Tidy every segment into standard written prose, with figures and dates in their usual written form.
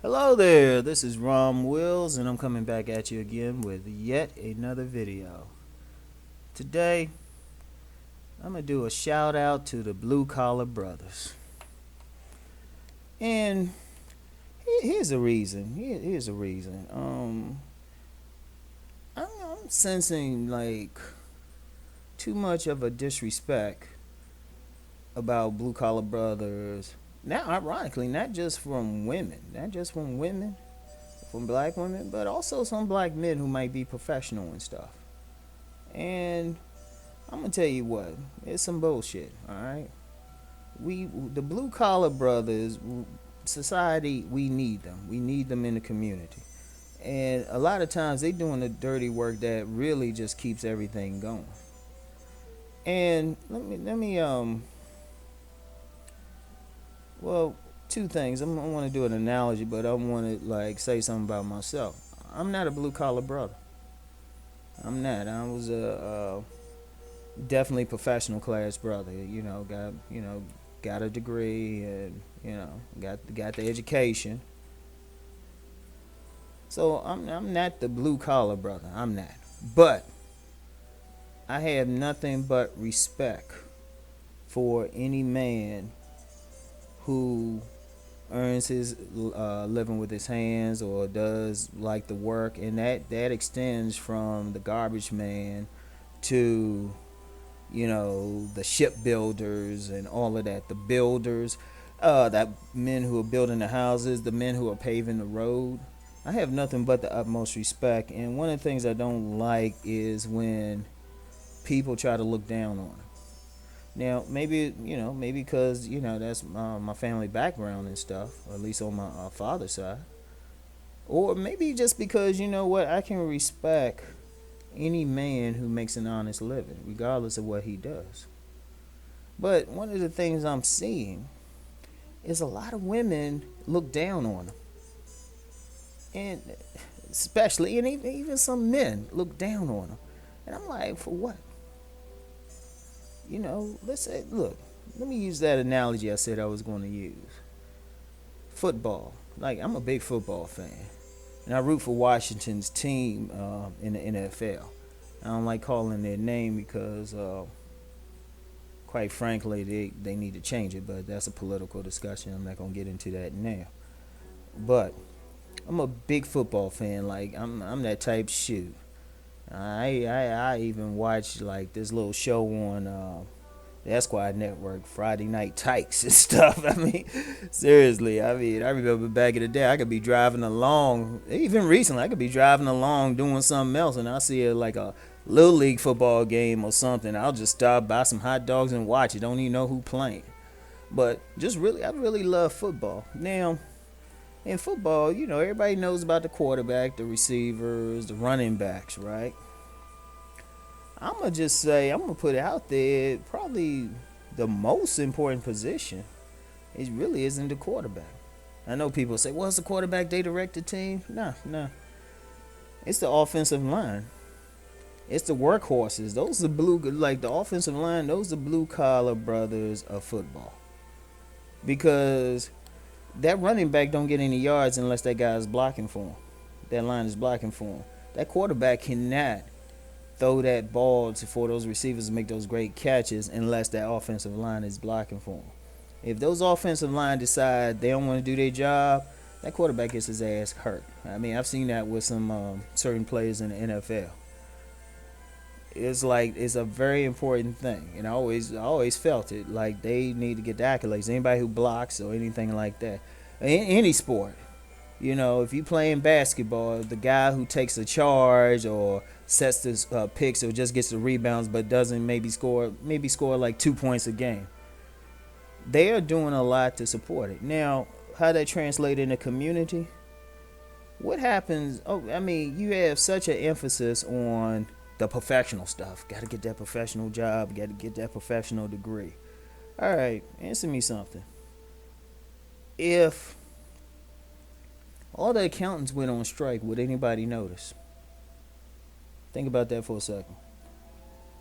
Hello there, this is Rom Wills, and I'm coming back at you again with yet another video. Today, I'm going to do a shout out to the blue collar brothers. And here's a reason. Here's a reason. I'm sensing like too much of a disrespect about blue collar brothers. Now, ironically, not just from women, from black women, but also some black men who might be professional and stuff. And I'm gonna tell you what, it's some bullshit. All right, the blue collar brothers, society, we need them. We need them in the community, and a lot of times they doing the dirty work that really just keeps everything going. And well, two things. I want to do an analogy, but I want to like say something about myself. I'm not a blue collar brother. I'm not. I was a definitely professional class brother. Got a degree and got the education. So I'm not the blue collar brother. I'm not. But I have nothing but respect for any man who earns his living with his hands or does like the work, and that extends from the garbage man to the shipbuilders and all of that, the builders, that men who are building the houses, the men who are paving the road. I have nothing but the utmost respect, and one of the things I don't like is when people try to look down on them. Now, maybe because that's my family background and stuff, or at least on my father's side, or maybe just because I can respect any man who makes an honest living, regardless of what he does. But one of the things I'm seeing is a lot of women look down on them, and especially, and even some men look down on them. And I'm like, for what? Let's say, look, let me use that analogy I said I was going to use. Football. Like, I'm a big football fan, and I root for Washington's team in the NFL. I don't like calling their name because quite frankly, they need to change it, but that's a political discussion. I'm not gonna get into that now. But I'm a big football fan. Like I'm that type shoot. I even watch like this little show on the Esquire Network, Friday Night Tykes and stuff. I mean, seriously. I mean, I remember back in the day, I could be driving along, even recently, I could be driving along doing something else, and I see like a little league football game or something. I'll just stop, buy some hot dogs, and watch it. Don't even know who playing. But just really, I really love football. Now, in football, everybody knows about the quarterback, the receivers, the running backs, right? I'm gonna just say, I'm gonna put it out there. Probably the most important position it really isn't the quarterback. I know people say, "Well, it's the quarterback. They direct the team." Nah, nah. It's the offensive line. It's the workhorses. Those are like the offensive line. Those are blue collar brothers of football. Because that running back don't get any yards unless that guy is blocking for him. That line is blocking for him. That quarterback cannot throw that ball for those receivers to make those great catches unless that offensive line is blocking for them. If those offensive line decide they don't want to do their job, that quarterback gets his ass hurt. I mean, I've seen that with some certain players in the NFL. It's like it's a very important thing, and I always felt it. Like they need to get the accolades. Anybody who blocks or anything like that, in any sport, if you play in basketball, the guy who takes a charge or sets the picks or just gets the rebounds but doesn't maybe score like 2 points a game, they are doing a lot to support it. Now, how that translates in the community? What happens? Oh, I mean, you have such an emphasis on the professional stuff. Got to get that professional job. Got to get that professional degree. All right, answer me something. If all the accountants went on strike, would anybody notice? Think about that for a second.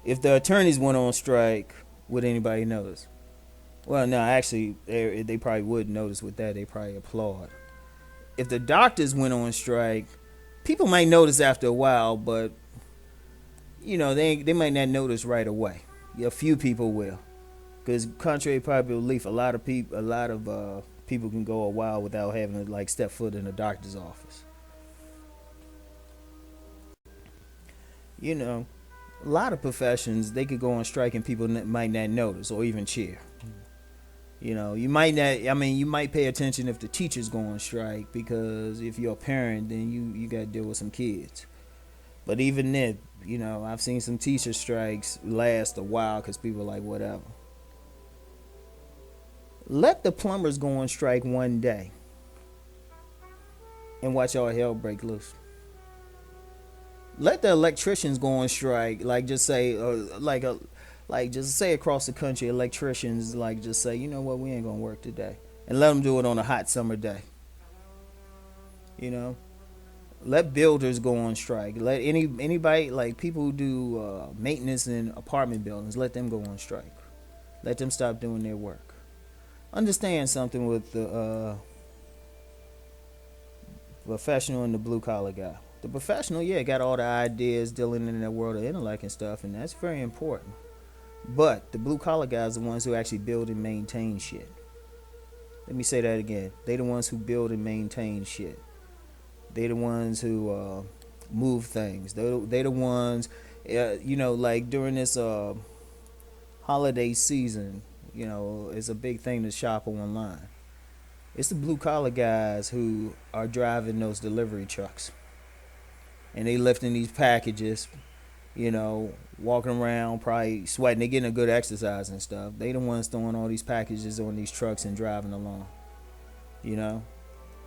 If the attorneys went on strike, would anybody notice? Well, no, actually, they probably would notice with that. They probably applaud. if the doctors went on strike, people might notice after a while, but they might not notice right away. A few people will, because contrary to popular belief, a lot of people can go a while without having to like step foot in a doctor's office. You know, a lot of professions they could go on strike and people might not notice or even cheer. You might not. I mean, you might pay attention if the teachers go on strike because if you're a parent, then you got to deal with some kids. But even then, I've seen some teacher strikes last a while because people are like, whatever. Let the plumbers go on strike one day and watch all hell break loose. Let the electricians go on strike, like just say, like just say across the country, electricians like just say, you know what, we ain't gonna work today, and let them do it on a hot summer day. You know, let builders go on strike. Let anybody like people who do maintenance in apartment buildings, let them go on strike. Let them stop doing their work. Understand something with the professional and the blue collar guy. The professional, yeah, got all the ideas dealing in that world of intellect and stuff, and that's very important. But the blue collar guys are the ones who actually build and maintain shit. Let me say that again. They the ones who build and maintain shit. They the ones who move things. They the ones, like during this holiday season, it's a big thing to shop online. It's the blue collar guys who are driving those delivery trucks. And they lifting these packages, walking around, probably sweating. They getting a good exercise and stuff. They the ones throwing all these packages on these trucks and driving along. The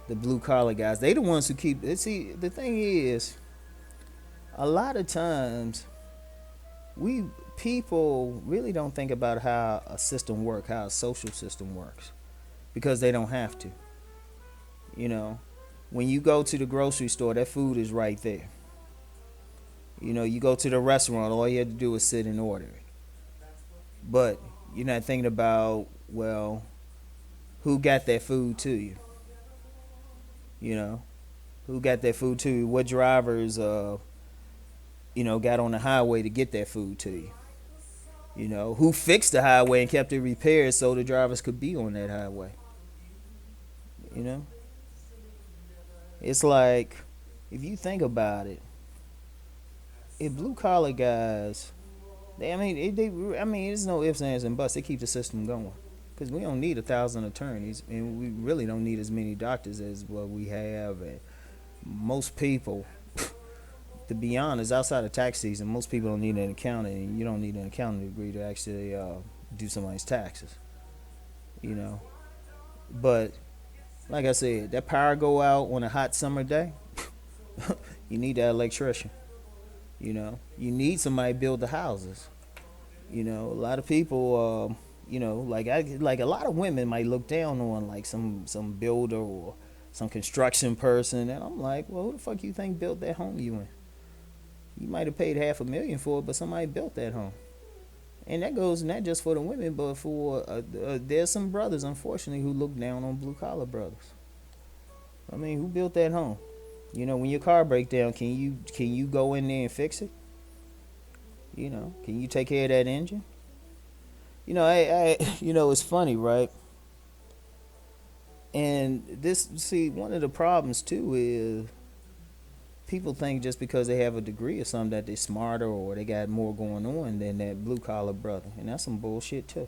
blue collar guys. They the ones who keep. See, the thing is, a lot of times, we people really don't think about how a system works, how a social system works, because they don't have to. When you go to the grocery store, that food is right there. You go to the restaurant, all you have to do is sit and order it. But you're not thinking about, well, who got that food to you? Who got that food to you? What drivers, got on the highway to get that food to you? Who fixed the highway and kept it repaired so the drivers could be on that highway? It's like, if you think about it, if blue collar guys, there's no ifs, ands, and buts. They keep the system going because we don't need 1,000 attorneys, and we really don't need as many doctors as what we have. And most people, to be honest, outside of tax season, most people don't need an accountant, and you don't need an accounting degree to actually do somebody's taxes. But like I said, that power go out on a hot summer day. You need that electrician. You need somebody to build the houses. A lot of people, like a lot of women might look down on like some builder or some construction person, and I'm like, well, who the fuck you think built that home you in? You might have paid $500,000 for it, but somebody built that home. And that goes not just for the women, but for there's some brothers, unfortunately, who look down on blue collar brothers. Who built that home? When your car breaks down, can you go in there and fix it? Can you take care of that engine? It's funny, right? And one of the problems too is people think just because they have a degree or something that they're smarter or they got more going on than that blue collar brother, and that's some bullshit too.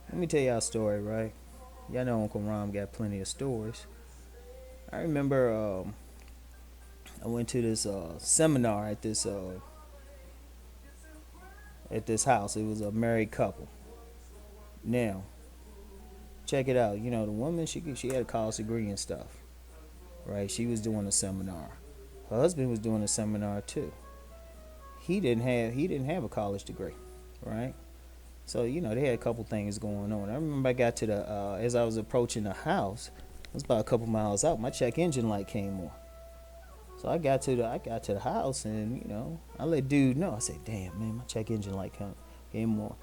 Let me tell y'all a story, right? Y'all know Uncle Rom got plenty of stories. I remember I went to this seminar at this house. It was a married couple. Now, check it out. The woman she had a college degree and stuff, right? She was doing a seminar. Her husband was doing a seminar too. He didn't have a college degree, right? So they had a couple things going on. I remember I got to the as I was approaching the house. It was about a couple miles out. My check engine light came on. So I got to the house, and I let dude know. I said, "Damn, man, my check engine light came on."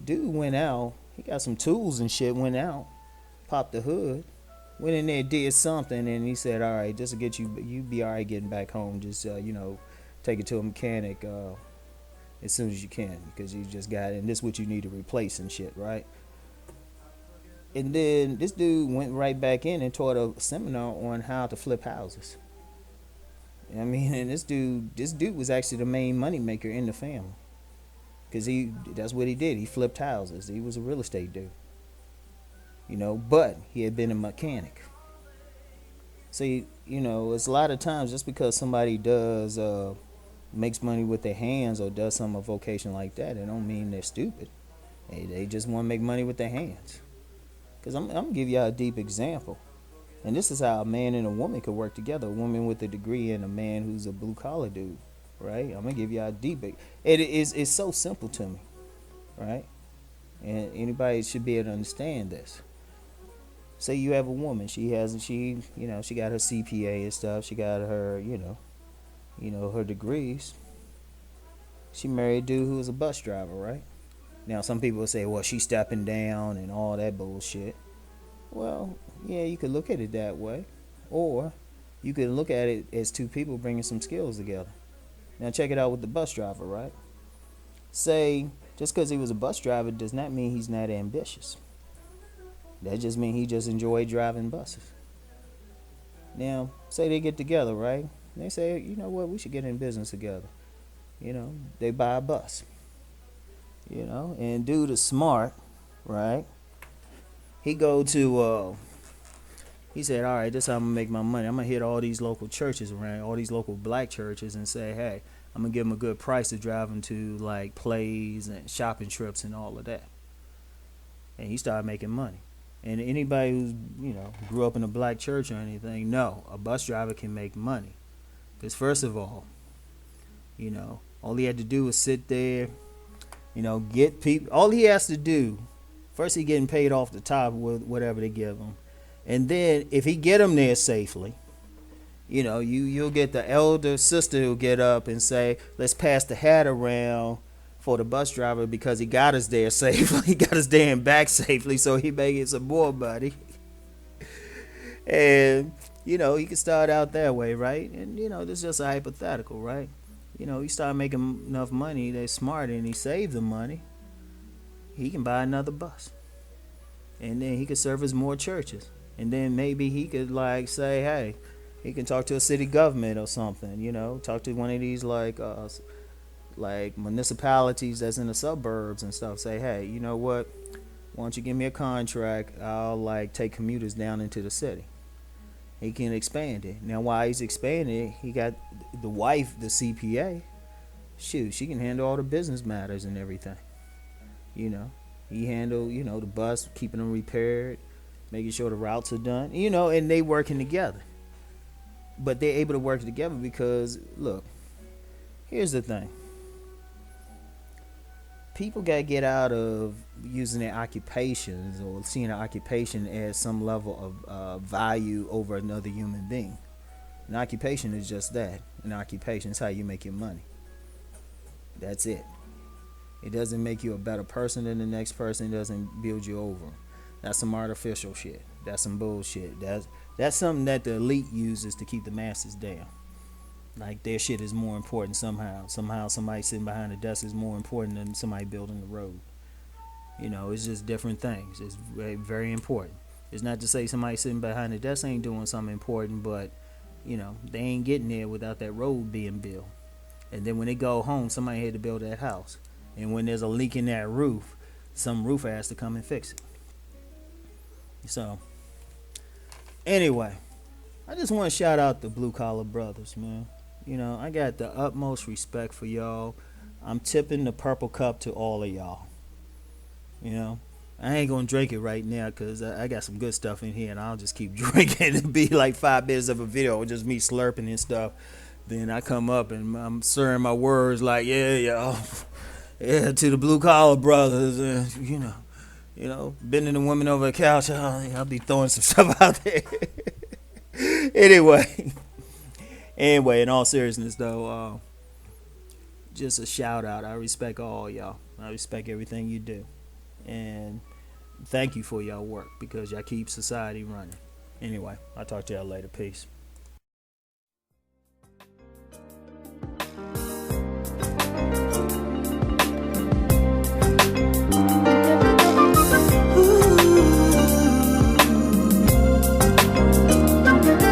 Dude went out. He got some tools and shit. Went out, popped the hood, Went in there, did something, and he said, "All right, just to get you, you be all right getting back home. Just take it to a mechanic as soon as you can, because you just got it, and this is what you need to replace and shit, right?" And then this dude went right back in and taught a seminar on how to flip houses. I mean, and this dude was actually the main money maker in the family, because that's what he did. He flipped houses. He was a real estate dude, but he had been a mechanic. See, it's a lot of times just because somebody does makes money with their hands or does some a vocation like that, it don't mean they're stupid. They just want to make money with their hands. Because I'm gonna give y'all a deep example, and this is how a man and a woman could work together. A woman with a degree and a man who's a blue collar dude, right? I'm gonna give y'all a deep. It's so simple to me, right? And anybody should be able to understand this. Say you have a woman, she got her CPA and stuff, she got her her degrees. She married a dude who was a bus driver, right? Now some people will say, well, she's stepping down and all that bullshit. Well, yeah, you could look at it that way, or you could look at it as two people bringing some skills together. Now check it out with the bus driver, right? Say just because he was a bus driver does not mean he's not ambitious. That just means he just enjoyed driving buses. Now, say they get together, right? They say, you know what, we should get in business together. They buy a bus. And dude is smart, right? He go to he said, all right, this is how I'm gonna make my money. I'm gonna hit all these local churches around, all these local black churches, and say, hey, I'm gonna give them a good price to drive them to like plays and shopping trips and all of that. And he started making money. And anybody who's grew up in a black church or anything, no, a bus driver can make money. Because first of all, all he had to do was sit there, get people. All he has to do, first he getting paid off the top with whatever they give him, and then if he get them there safely, you'll get the elder sister who'll get up and say, let's pass the hat around for the bus driver because he got us there safely. He got us there and back safely, so he may get some more money. And he can start out that way, right? And this is just a hypothetical, right? He started making enough money, they're smart, and he saved the money. He can buy another bus, and then he could service more churches, and then maybe he could like say, hey, he can talk to a city government or something. Talk to one of these like municipalities that's in the suburbs and stuff. Say, hey, you know what? Why don't you give me a contract? I'll like take commuters down into the city. He can expand it. Now, while he's expanding it, he got the wife, the CPA. Shoot, she can handle all the business matters and everything. He handle the bus, keeping them repaired, making sure the routes are done. And they working together. But they're able to work together because look, here's the thing. People got to get out of using their occupations or seeing an occupation as some level of value over another human being. An occupation is just that. An occupation is how you make your money. That's it. It doesn't make you a better person than the next person. It doesn't build you over. That's some artificial shit. That's some bullshit. That's something that the elite uses to keep the masses down. Like their shit is more important somehow. Somehow somebody sitting behind the desk is more important than somebody building the road. It's just different things. It's very, very important. It's not to say somebody sitting behind the desk ain't doing something important, but they ain't getting there without that road being built. And then when they go home, somebody had to build that house. And when there's a leak in that roof, some roofer has to come and fix it. So, anyway, I just want to shout out the blue collar brothers, man. I got the utmost respect for y'all. I'm tipping the purple cup to all of y'all. I ain't gonna drink it right now because I got some good stuff in here, and I'll just keep drinking. It'll be like 5 minutes of a video with just me slurping and stuff. Then I come up and I'm slurring my words like, yeah, y'all, yeah, to the blue collar brothers, bending the women over the couch. I'll be throwing some stuff out there. Anyway, in all seriousness though, just a shout out. I respect all y'all. I respect everything you do, and thank you for y'all work because y'all keep society running. Anyway, I'll talk to y'all later. Peace.